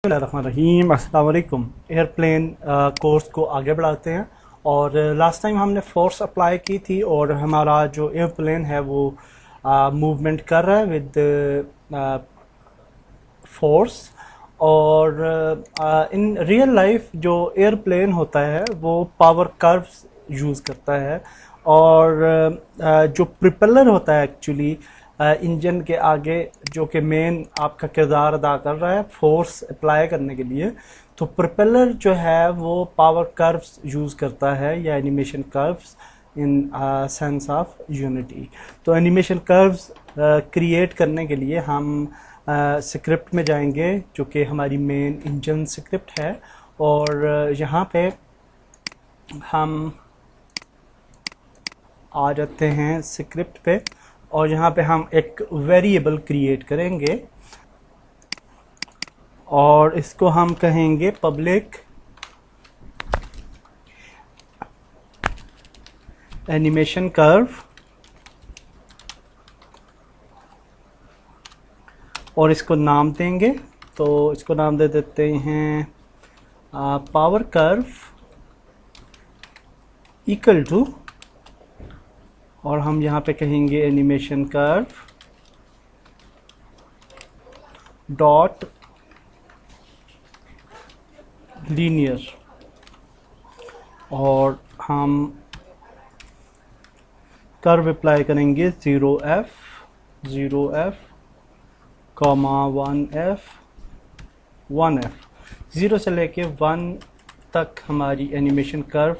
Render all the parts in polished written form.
रहीम अस्सलाम वालेकुम। Airplane course को आगे बढ़ाते हैं और लास्ट टाइम हमने फोर्स अप्लाई की थी और हमारा जो एयरप्लेन है वो मूवमेंट कर रहा है विद फोर्स। और इन रियल लाइफ जो एयरप्लेन होता है वो पावर कर्व्स यूज़ करता है और जो प्रोपेलर होता है एक्चुअली इंजन के आगे, जो कि मेन आपका किरदार अदा कर रहा है फोर्स अप्लाई करने के लिए, तो प्रोपेलर जो है वो पावर कर्व्स यूज़ करता है या animation curves in sense of unity. तो एनिमेशन कर्व्स क्रिएट करने के लिए हम स्क्रिप्ट में जाएंगे जो कि हमारी मेन इंजन स्क्रिप्ट है और यहाँ पे हम आ जाते हैं स्क्रिप्ट पे और यहाँ पे हम एक वेरिएबल क्रिएट करेंगे और इसको हम कहेंगे पब्लिक एनिमेशन कर्व और इसको नाम देंगे। तो इसको नाम दे देते हैं पावर कर्व इक्वल टू, और हम यहाँ पे कहेंगे एनिमेशन कर्व डॉट लीनियर, और हम कर्व अप्लाई करेंगे 0f 0f 1f 1f। 0 से लेके 1 तक हमारी एनिमेशन कर्व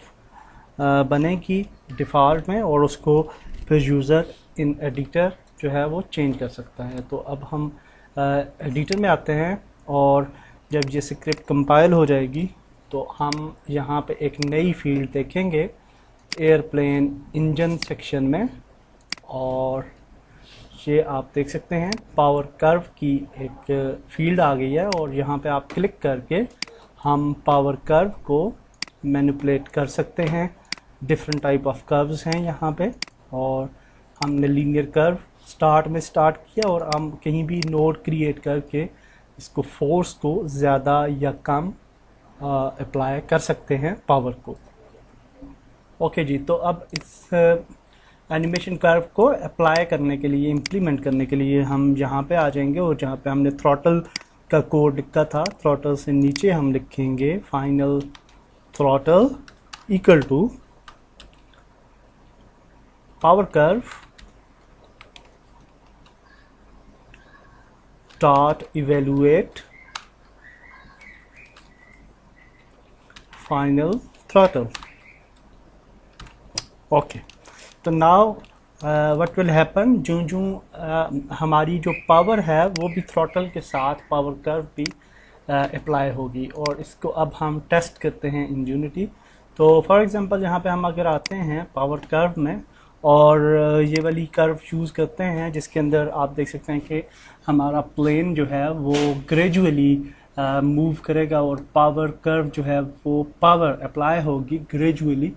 बनेगी डिफ़ॉल्ट में और उसको फिर यूज़र इन एडिटर जो है वो चेंज कर सकता है। तो अब हम एडिटर में आते हैं और जब ये स्क्रिप्ट कंपाइल हो जाएगी तो हम यहाँ पे एक नई फील्ड देखेंगे एयरप्लेन इंजन सेक्शन में, और ये आप देख सकते हैं पावर कर्व की एक फील्ड आ गई है और यहाँ पे आप क्लिक करके हम पावर कर्व को मैनिपुलेट कर सकते हैं। डिफरेंट टाइप ऑफ कर्व्स हैं यहाँ पे और हमने लीनियर कर्व स्टार्ट में स्टार्ट किया और हम कहीं भी नोड क्रिएट करके इसको फोर्स को ज़्यादा या कम अप्लाई कर सकते हैं पावर को। ओके जी, तो अब इस एनिमेशन कर्व को अप्लाई करने के लिए, इम्प्लीमेंट करने के लिए हम यहाँ पे आ जाएंगे और जहाँ पे हमने थ्रॉटल का कोड लिखा था, थ्रॉटल से नीचे हम लिखेंगे final throttle equal to power curve dot evaluate final throttle. Okay, तो नाउ व्हाट विल हैपन, जो हमारी जो पावर है वो भी थ्रॉटल के साथ पावर कर्व भी अप्लाई होगी और इसको अब हम टेस्ट करते हैं इन यूनिटी। तो फॉर एग्जांपल यहाँ पे हम अगर आते हैं पावर कर्व में और ये वाली कर्व यूज़ करते हैं जिसके अंदर आप देख सकते हैं कि हमारा प्लेन जो है वो ग्रेजुअली मूव करेगा और पावर कर्व जो है वो पावर अप्लाई होगी ग्रेजुअली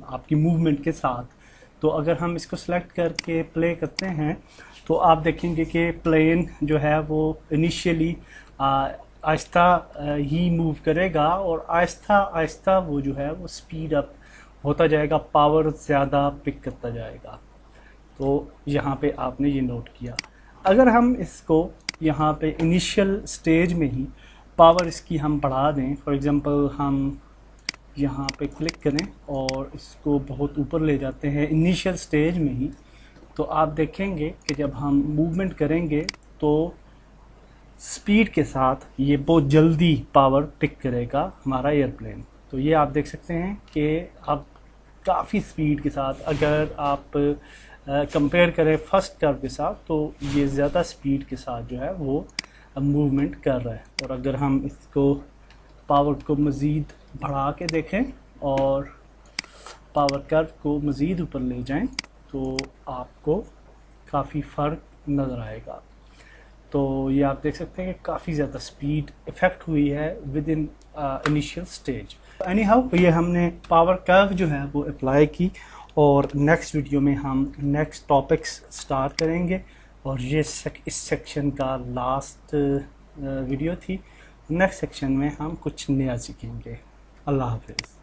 आपकी मूवमेंट के साथ। तो अगर हम इसको सेलेक्ट करके प्ले करते हैं तो आप देखेंगे कि प्लेन जो है वो इनिशियली आहिस्ता ही मूव करेगा और आहिस्ता आहिस्ता वो जो है वो स्पीड अप होता जाएगा, पावर ज़्यादा पिक करता जाएगा। तो यहाँ पे आपने ये नोट किया। अगर हम इसको यहाँ पे इनिशियल स्टेज में ही पावर इसकी हम बढ़ा दें, फॉर एग्जांपल हम यहाँ पे क्लिक करें और इसको बहुत ऊपर ले जाते हैं इनिशियल स्टेज में ही, तो आप देखेंगे कि जब हम मूवमेंट करेंगे तो स्पीड के साथ ये बहुत जल्दी पावर पिक करेगा हमारा एयरप्लेन। तो ये आप देख सकते हैं कि अब काफ़ी स्पीड के साथ, अगर आप कंपेयर करें फर्स्ट कर्व के साथ, तो ये ज़्यादा स्पीड के साथ जो है वो मूवमेंट कर रहा है। और अगर हम इसको पावर को मज़ीद बढ़ा के देखें और पावर कर्व को मज़ीद ऊपर ले जाएं तो आपको काफ़ी फ़र्क नज़र आएगा। तो ये आप देख सकते हैं कि काफ़ी ज़्यादा स्पीड इफ़ेक्ट हुई है with in initial stage. Any how, ये हमने पावर कर्व जो है वो अप्लाई की और नेक्स्ट वीडियो में हम नेक्स्ट टॉपिक्स स्टार्ट करेंगे और ये इस सेक्शन का लास्ट वीडियो थी। नेक्स्ट सेक्शन में हम कुछ नया सीखेंगे। अल्लाह हाफिज़।